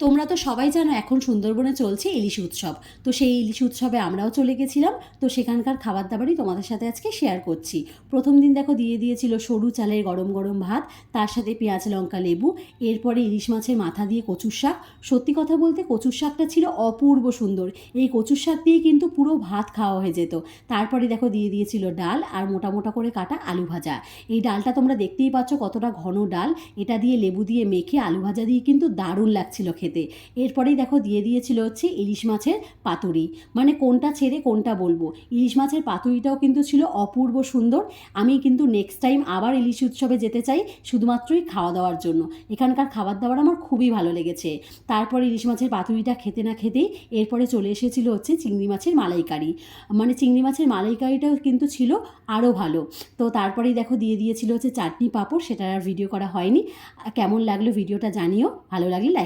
তোমরা তো সবাই জানো এখন সুন্দরবনে চলছে ইলিশ উৎসব। তো সেই ইলিশ উৎসবে আমরাও চলে গেছিলাম। তো সেখানকার খাবার দাবারই তোমাদের সাথে আজকে শেয়ার করছি। প্রথম দিন দেখো দিয়ে দিয়েছিল সরু চালের গরম গরম ভাত, তার সাথে পেঁয়াজ লঙ্কা লেবু। এরপরে ইলিশ মাছের মাথা দিয়ে কচুর শাক। সত্যি কথা বলতে কচুর শাকটা ছিল অপূর্ব সুন্দর। এই কচুর শাক দিয়ে কিন্তু পুরো ভাত খাওয়া হয়ে যেত। তারপরে দেখো দিয়ে দিয়েছিল ডাল আর মোটা মোটা করে কাটা আলু ভাজা। এই ডালটা তোমরা দেখতেই পাচ্ছ কতটা ঘন ডাল। এটা দিয়ে লেবু দিয়ে মেখে আলু ভাজা দিয়ে কিন্তু দারুণ লাগছিল খেতে। এরপরেই দেখো দিয়ে দিয়েছিল হচ্ছে ইলিশ মাছের পাতুরি। মানে কোনটা ছেড়ে কোনটা বলবো, ইলিশ মাছের পাতুরিটাও কিন্তু ছিল অপূর্ব সুন্দর। আমি কিন্তু নেক্সট টাইম আবার ইলিশ উৎসবে যেতে চাই, শুধুমাত্রই খাওয়া দাওয়ার জন্য। এখানকার খাবার দাবার আমার খুবই ভালো লেগেছে। তারপরে ইলিশ মাছের পাতুরিটা খেতে না খেতেই এরপরে চলে এসেছিল হচ্ছে চিংড়ি মাছের মালাইকারি। মানে চিংড়ি মাছের মালাইকারিটাও কিন্তু ছিল আরও ভালো। তো তারপরেই দেখো দিয়ে দিয়েছিল হচ্ছে চাটনি পাঁপড়, সেটার আর ভিডিও করা হয়নি। কেমন লাগলো ভিডিওটা জানিও, ভালো লাগলে লাইক